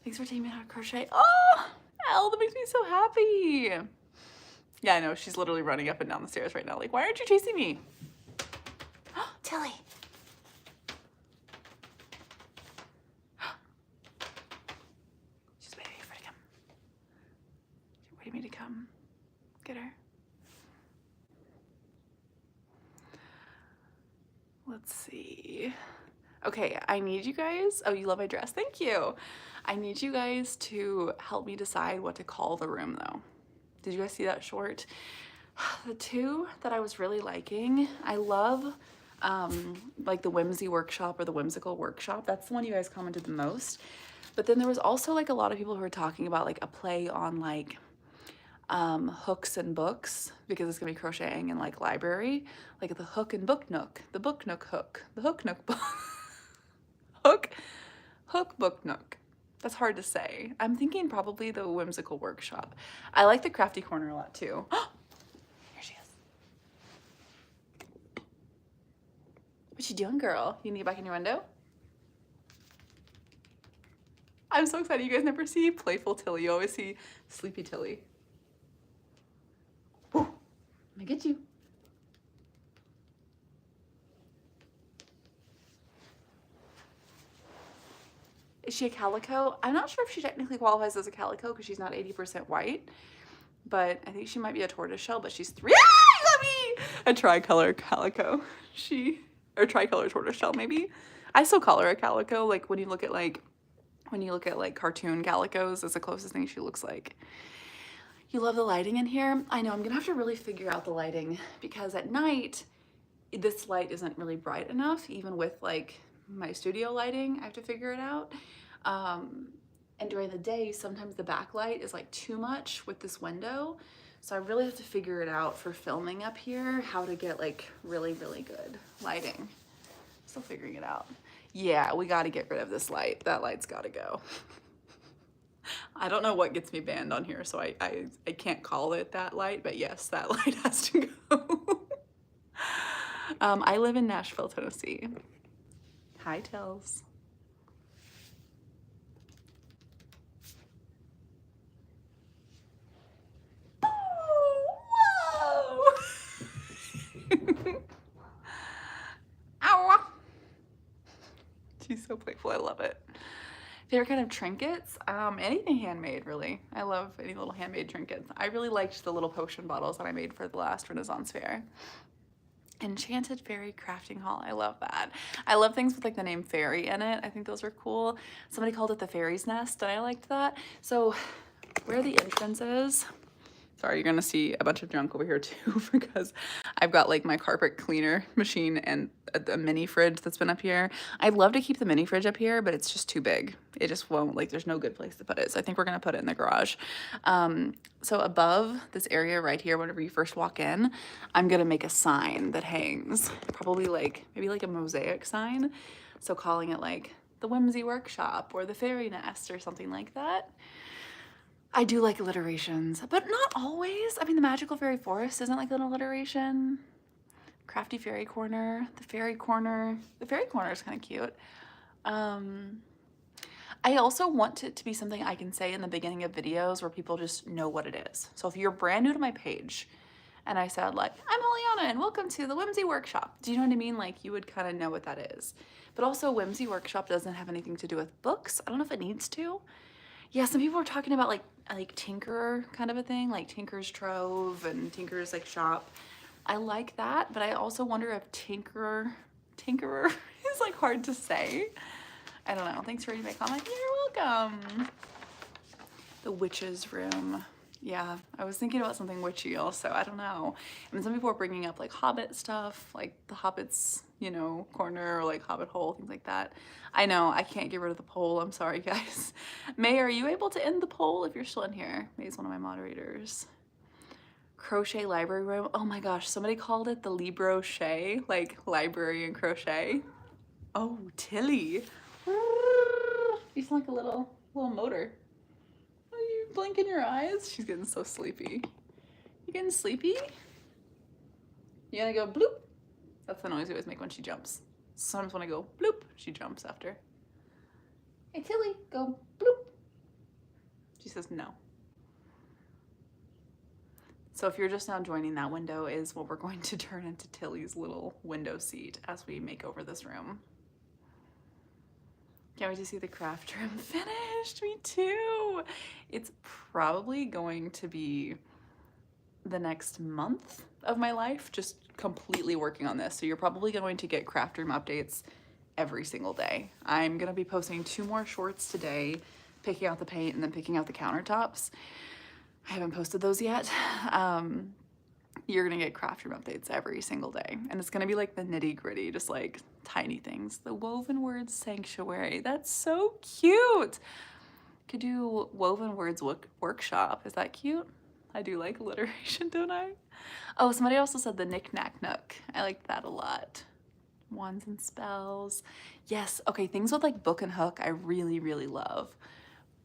Thanks for teaching me how to crochet. Oh, Elle, that makes me so happy. Yeah, I know. She's literally running up and down the stairs right now. Like, why aren't you chasing me? Tilly. She's waiting for me to come. She's waiting me to come. Get her. Let's see. Okay, I need you guys. Oh, you love my dress. Thank you. I need you guys to help me decide what to call the room though. Did you guys see that short? The two that I was really liking, I love like the Whimsy Workshop or the Whimsical Workshop. That's the one you guys commented the most. But then there was also like a lot of people who were talking about like a play on like hooks and books, because it's gonna be crocheting in like library, like the hook and book nook, the book nook hook, the hook nook book. Hook book nook. That's hard to say. I'm thinking probably the Whimsical Workshop. I like the Crafty Corner a lot too. Here she is. What you doing, girl? You need to get back in your window? I'm so excited. You guys never see Playful Tilly. You always see Sleepy Tilly. Woo. Let me get you. Is she a calico? I'm not sure if she technically qualifies as a calico because she's not 80% white, but I think she might be a tortoiseshell, but she's a tricolor calico. Or tricolor tortoiseshell maybe. I still call her a calico. Like when you look at like cartoon calicos, is the closest thing she looks like. You love the lighting in here? I know, I'm gonna have to really figure out the lighting because at night, this light isn't really bright enough, even with like my studio lighting. I have to figure it out. And during the day, sometimes the backlight is like too much with this window. So I really have to figure it out for filming up here, how to get like really, really good lighting. Still figuring it out. Yeah, we gotta get rid of this light. That light's gotta go. I don't know what gets me banned on here, so I can't call it that light, but yes, that light has to go. I live in Nashville, Tennessee. Hi, Tills. Oh, whoa! Ow! She's so playful, I love it. Favorite kind of trinkets? Anything handmade, really. I love any little handmade trinkets. I really liked the little potion bottles that I made for the last Renaissance Fair. Enchanted Fairy Crafting Hall. I love that. I love things with like the name fairy in it. I think those are cool. Somebody called it the fairy's nest and I liked that. So where the entrance is, sorry, you're gonna see a bunch of junk over here too because I've got like my carpet cleaner machine and a mini fridge that's been up here. I'd love to keep the mini fridge up here, but it's just too big. It just won't, like there's no good place to put it. So I think we're gonna put it in the garage. So above this area right here, whenever you first walk in, I'm gonna make a sign that hangs, probably like, maybe like a mosaic sign. So calling it like the Whimsy Workshop or the Fairy Nest or something like that. I do like alliterations, but not always. I mean, the Magical Fairy Forest isn't like an alliteration. Crafty Fairy Corner, the Fairy Corner. The Fairy Corner is kind of cute. I also want it to be something I can say in the beginning of videos where people just know what it is. So if you're brand new to my page and I said like, I'm Auna and welcome to the Whimsy Workshop. Do you know what I mean? Like you would kind of know what that is. But also Whimsy Workshop doesn't have anything to do with books. I don't know if it needs to. Yeah, some people were talking about like Tinkerer kind of a thing, like Tinker's Trove and Tinker's like shop. I like that, but I also wonder if Tinkerer is like hard to say. I don't know. Thanks for reading my comment. You're welcome. The witch's room. Yeah, I was thinking about something witchy also. I don't know. I mean, some people are bringing up like Hobbit stuff, like the Hobbit's, you know, corner or like Hobbit hole, things like that. I know, I can't get rid of the poll. I'm sorry, guys. May, are you able to end the poll if you're still in here? May's one of my moderators. Crochet library room. Oh my gosh, somebody called it the Librochet, like library and crochet. Oh, Tilly. You sound like a little motor. Are you blinking your eyes? She's getting so sleepy. You getting sleepy? You gonna go bloop? That's the noise we always make when she jumps. Sometimes when I go bloop, she jumps after. Hey Tilly, go bloop. She says no. So if you're just now joining, that window is what we're going to turn into Tilly's little window seat as we make over this room. Can't wait to see the craft room finished. Me too. It's probably going to be the next month of my life just completely working on this. So you're probably going to get craft room updates every single day. I'm gonna be posting 2 more shorts today, picking out the paint and then picking out the countertops. I haven't posted those yet. You're gonna get craft room updates every single day. And it's gonna be like the nitty gritty, just like tiny things. The Woven Words Sanctuary, that's so cute. Could do Woven Words workshop, is that cute? I do like alliteration, don't I? Oh, somebody also said the Knick Knack Nook. I liked that a lot. Wands and spells. Yes, okay, things with like book and hook, I really, really love.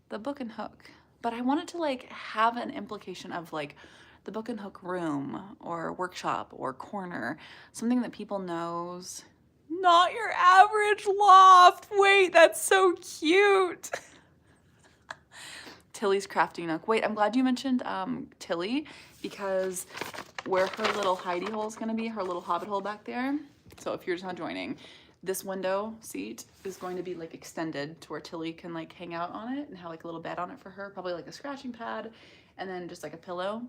The book and hook. But I wanted to like have an implication of like the book and hook room or workshop or corner, something that people knows. Not your average loft. Wait, that's so cute. Tilly's crafting nook. Wait, I'm glad you mentioned Tilly, because where her little hidey hole is gonna be, her little hobbit hole back there. So if you're just not joining, this window seat is going to be like extended to where Tilly can like hang out on it and have like a little bed on it for her, probably like a scratching pad and then just like a pillow.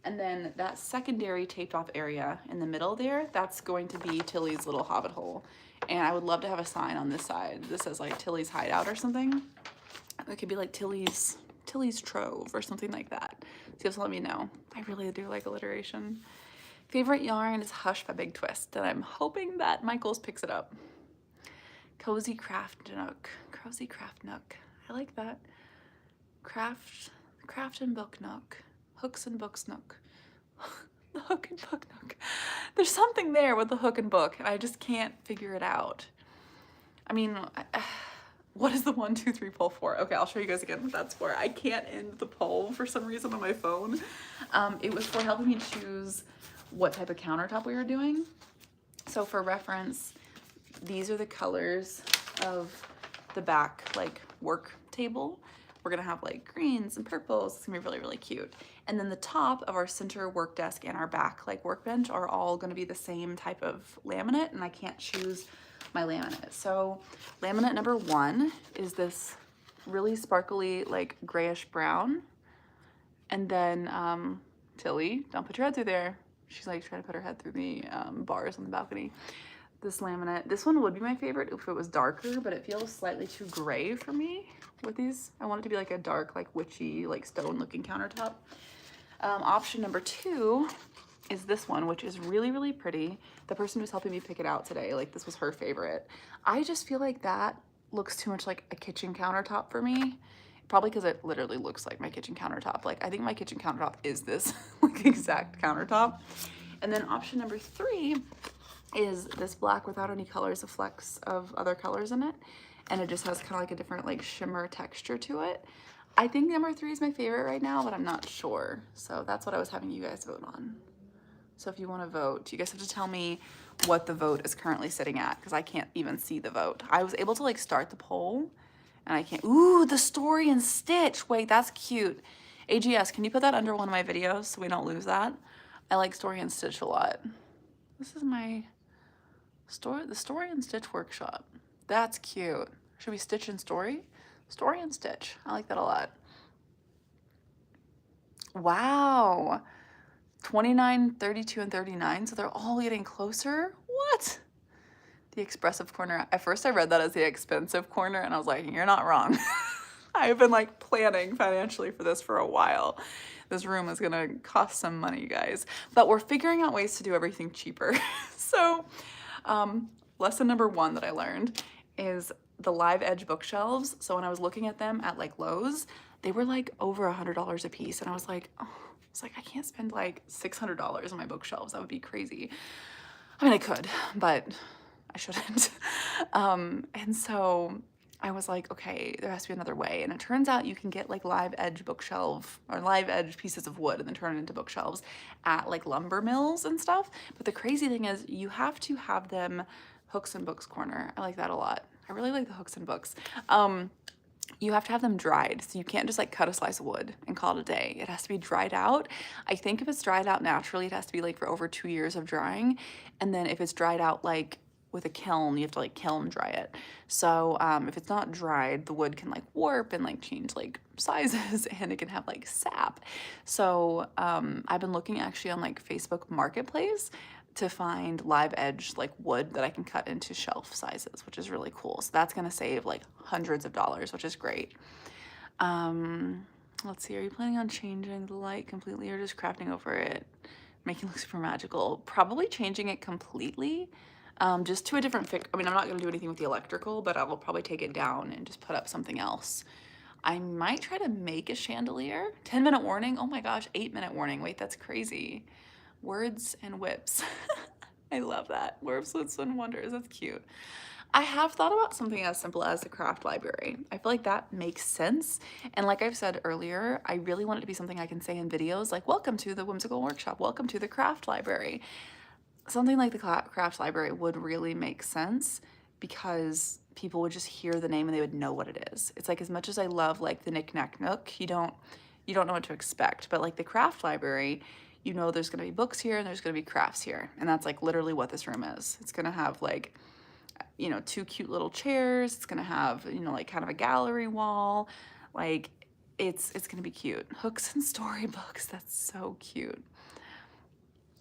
And then that secondary taped off area in the middle there, that's going to be Tilly's little hobbit hole. And I would love to have a sign on this side that says like Tilly's hideout or something. It could be like Tilly's Trove or something like that. So you have to let me know. I really do like alliteration. Favorite yarn is Hush by Big Twist, and I'm hoping that Michaels picks it up. Cozy Craft Nook. Cozy Craft Nook. I like that. Craft and Book Nook. Hooks and Books Nook. The Hook and Book Nook. There's something there with the hook and book, and I just can't figure it out. I mean, what is the 1, 2, 3 poll for? Okay, I'll show you guys again what that's for. I can't end the poll for some reason on my phone. It was for helping me choose what type of countertop we were doing. So for reference, these are the colors of the back like work table. We're gonna have like greens and purples. It's gonna be really, really cute. And then the top of our center work desk and our back like workbench are all gonna be the same type of laminate, and I can't choose my laminate. So laminate number 1 is this really sparkly like grayish brown. And then Tilly, don't put your head through there. She's like trying to put her head through the bars on the balcony. This laminate, this one would be my favorite if it was darker, but it feels slightly too gray for me with these. I want it to be like a dark, like witchy, like stone looking countertop. Option number 2 is this one, which is really, really pretty. The person who's helping me pick it out today, like this was her favorite. I just feel like that looks too much like a kitchen countertop for me. Probably because it literally looks like my kitchen countertop. Like I think my kitchen countertop is this like exact countertop. And then option number 3 is this black without any colors, of flecks of other colors in it. And it just has kind of like a different like shimmer texture to it. I think number 3 is my favorite right now, but I'm not sure. So that's what I was having you guys vote on. So if you want to vote, you guys have to tell me what the vote is currently sitting at, because I can't even see the vote. I was able to like start the poll and I can't. Ooh, the Story and Stitch. Wait, that's cute. AGS, can you put that under one of my videos so we don't lose that? I like Story and Stitch a lot. This is my the Story and Stitch workshop. That's cute. Should we Stitch and Story? Story and Stitch. I like that a lot. Wow. 29, 32, and 39. So they're all getting closer. What? The expressive corner. At first I read that as the expensive corner and I was like, you're not wrong. I've been like planning financially for this for a while. This room is gonna cost some money, guys. But we're figuring out ways to do everything cheaper. So lesson number one that I learned is the live edge bookshelves. So when I was looking at them at like Lowe's, they were like over $100 a piece. And I was like, oh, I can't spend like $600 on my bookshelves. That would be crazy. I mean, I could, but I shouldn't. And so I was like, okay, there has to be another way. And it turns out you can get like live edge bookshelf or live edge pieces of wood and then turn it into bookshelves at like lumber mills and stuff. But the crazy thing is you have to have them hooks and books corner. I like that a lot. I really like the hooks and books. You have to have them dried. So you can't just like cut a slice of wood and call it a day. It has to be dried out. I think if it's dried out naturally, it has to be like for over 2 years of drying. And then if it's dried out like with a kiln, you have to like kiln dry it. So if it's not dried, the wood can like warp and like change like sizes and it can have like sap. So I've been looking actually on like Facebook Marketplace to find live edge like wood that I can cut into shelf sizes, which is really cool. So that's gonna save like hundreds of dollars, which is great. Let's see, are you planning on changing the light completely or just crafting over it, making it look super magical? Probably changing it completely, just to a different I mean, I'm not gonna do anything with the electrical, but I will probably take it down and just put up something else. I might try to make a chandelier. 10-minute warning, oh my gosh, 8-minute warning. Wait, that's crazy. Words and whips. I love that. Words, whips, and wonders. That's cute. I have thought about something as simple as the craft library. I feel like that makes sense. And like I've said earlier, I really want it to be something I can say in videos like, welcome to the whimsical workshop, welcome to the craft library. Something like the craft library would really make sense because people would just hear the name and they would know what it is. It's like, as much as I love like the Knick Knack Nook, you don't know what to expect. But like the craft library, you know there's gonna be books here and there's gonna be crafts here. And that's like literally what this room is. It's gonna have like, you know, 2 cute little chairs. It's gonna have, you know, like kind of a gallery wall. Like it's gonna be cute. Hooks and storybooks, that's so cute.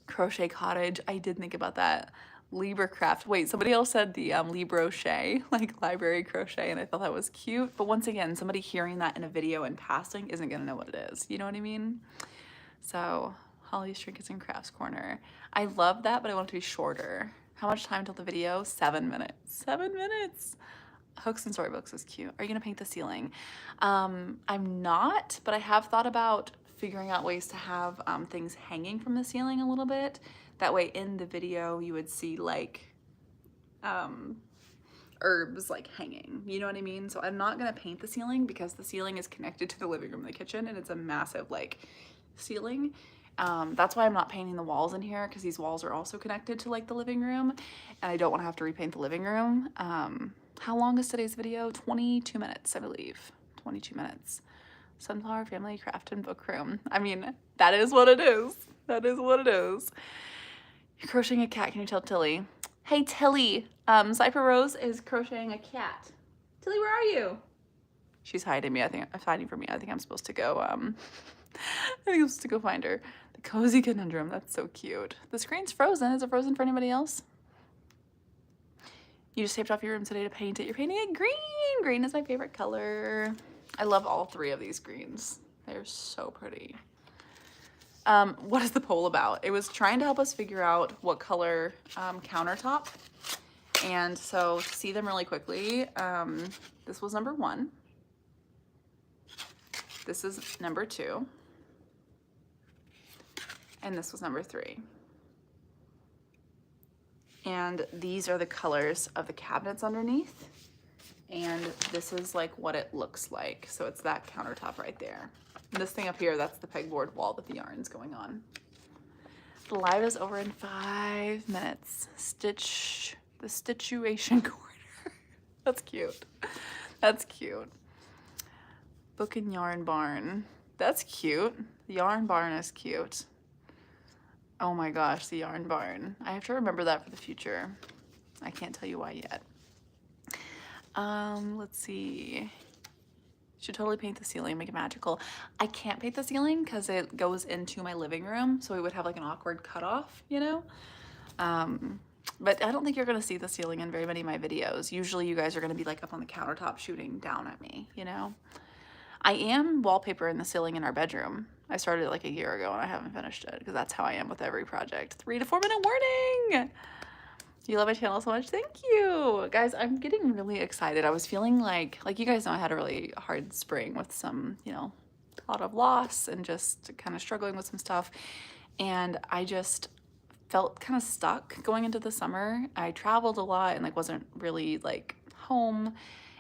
Crochet cottage, I did think about that. Libracraft, wait, somebody else said the Librochet, like library crochet, and I thought that was cute. But once again, somebody hearing that in a video and passing isn't gonna know what it is. You know what I mean? So Holly's Trinkets and Crafts Corner. I love that, but I want it to be shorter. How much time till the video? 7 minutes. 7 minutes. Hooks and storybooks is cute. Are you gonna paint the ceiling? I'm not, but I have thought about figuring out ways to have things hanging from the ceiling a little bit. That way in the video you would see like herbs like hanging, you know what I mean? So I'm not gonna paint the ceiling because the ceiling is connected to the living room and the kitchen and it's a massive like ceiling. That's why I'm not painting the walls in here because these walls are also connected to like the living room and I don't want to have to repaint the living room. How long is today's video? 22 minutes, I believe. 22 minutes. Sunflower Family Craft and Book Room. I mean, that is what it is. That is what it is. You're crocheting a cat. Can you tell Tilly? Hey, Tilly. Cypher Rose is crocheting a cat. Tilly, where are you? She's hiding me. I think hiding from me. I think I'm supposed to go. I think I'm supposed to go find her. The Cozy Conundrum. That's so cute. The screen's frozen. Is it frozen for anybody else? You just taped off your room today to paint it. You're painting it green. Green is my favorite color. I love all 3 of these greens. They're so pretty. What is the poll about? It was trying to help us figure out what color countertop. And so to see them really quickly, this was number 1. This is number 2. And this was number 3. And these are the colors of the cabinets underneath. And this is like what it looks like. So it's that countertop right there. And this thing up here, that's the pegboard wall that the yarn's going on. The live is over in 5 minutes. The Stitchuation Corner. That's cute. That's cute. Book and Yarn Barn. That's cute. The Yarn Barn is cute. Oh my gosh, the Yarn Barn. I have to remember that for the future. I can't tell you why yet. Let's see. Should totally paint the ceiling, make it magical. I can't paint the ceiling because it goes into my living room, so we would have like an awkward cutoff, you know? But I don't think you're gonna see the ceiling in very many of my videos. Usually you guys are gonna be like up on the countertop shooting down at me, you know? I am wallpapering the ceiling in our bedroom. I started it like a year ago and I haven't finished it because that's how I am with every project. 3 to 4 minute warning! You love my channel so much. Thank you. Guys, I'm getting really excited. I was feeling like you guys know I had a really hard spring with some, you know, a lot of loss and just kind of struggling with some stuff. And I just felt kind of stuck going into the summer. I traveled a lot and like wasn't really like home.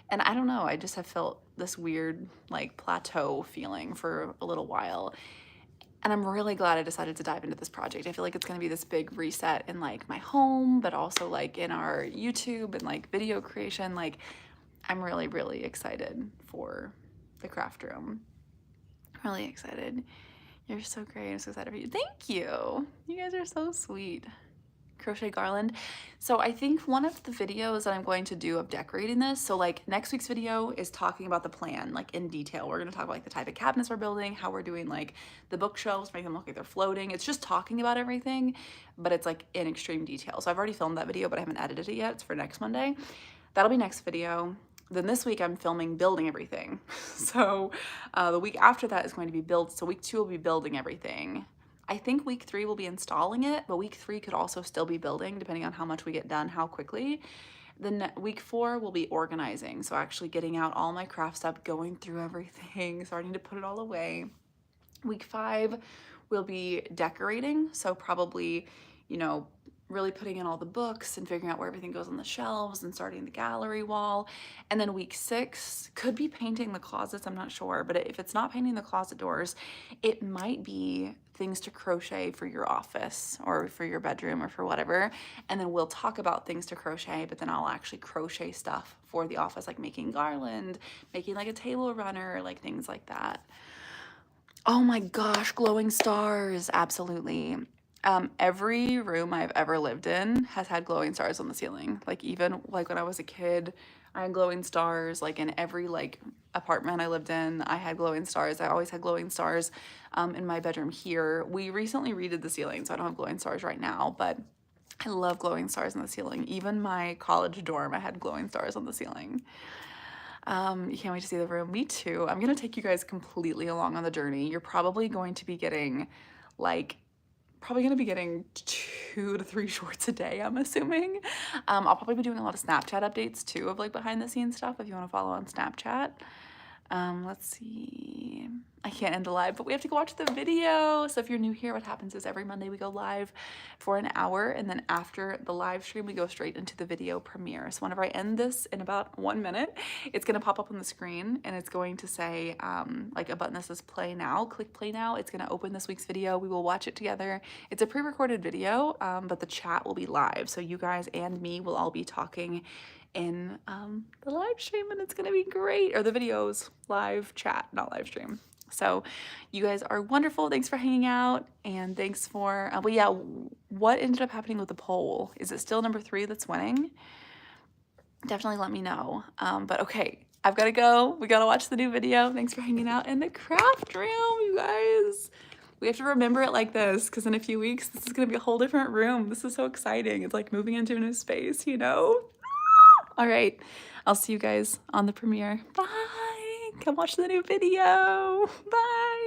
And I don't know, I just have felt this weird like plateau feeling for a little while. And I'm really glad I decided to dive into this project. I feel like it's gonna be this big reset in like my home, but also like in our YouTube and like video creation. Like I'm really, really excited for the craft room. Really excited. You're so great. I'm so excited for you. Thank you. You guys are so sweet. Crochet garland. So I think one of the videos that I'm going to do of decorating this, so like next week's video is talking about the plan like in detail. We're going to talk about like the type of cabinets we're building, how we're doing like the bookshelves, make them look like they're floating. It's just talking about everything, but it's like in extreme detail. So I've already filmed that video, but I haven't edited it yet. It's for next Monday. That'll be next video. Then this week I'm filming building everything. So the week after that is going to be build. So week 2 will be building everything. I think week 3 will be installing it, but week 3 could also still be building depending on how much we get done, how quickly. Then week 4 will be organizing. So actually getting out all my craft stuff, going through everything, starting to put it all away. Week 5 will be decorating. So probably, you know, really putting in all the books and figuring out where everything goes on the shelves and starting the gallery wall. And then week 6 could be painting the closets, I'm not sure, but if it's not painting the closet doors, it might be things to crochet for your office or for your bedroom or for whatever. And then we'll talk about things to crochet, but then I'll actually crochet stuff for the office, like making garland, making like a table runner, like things like that. Oh my gosh, glowing stars, absolutely. Every room I've ever lived in has had glowing stars on the ceiling. Like even like when I was a kid, I had glowing stars. Like in every like apartment I lived in, I had glowing stars. I always had glowing stars in my bedroom here. We recently redid the ceiling, so I don't have glowing stars right now, but I love glowing stars on the ceiling. Even my college dorm, I had glowing stars on the ceiling. You can't wait to see the room. Me too. I'm gonna take you guys completely along on the journey. You're probably going to be getting like 2 to 3 shorts a day, I'm assuming. I'll probably be doing a lot of Snapchat updates too of like behind the scenes stuff if you want to follow on Snapchat. Let's see. I can't end the live, but we have to go watch the video. So if you're new here, what happens is every Monday we go live for an hour, and then after the live stream, we go straight into the video premiere. So whenever I end this in about 1 minute, it's gonna pop up on the screen and it's going to say like a button that says play now. Click play now. It's gonna open this week's video. We will watch it together. It's a pre-recorded video, but the chat will be live. So you guys and me will all be talking in the live stream, and it's gonna be great. Or the videos live chat, not live stream. So you guys are wonderful. Thanks for hanging out, and thanks for but yeah, what ended up happening with the poll? Is it still number 3 that's winning? Definitely let me know. But okay, I've got to go. We got to watch the new video. Thanks for hanging out in the craft room, you guys. We have to remember it like this, because in a few weeks this is gonna be a whole different room. This is so exciting. It's like moving into a new space, you know? All right, I'll see you guys on the premiere. Bye. Come watch the new video. Bye.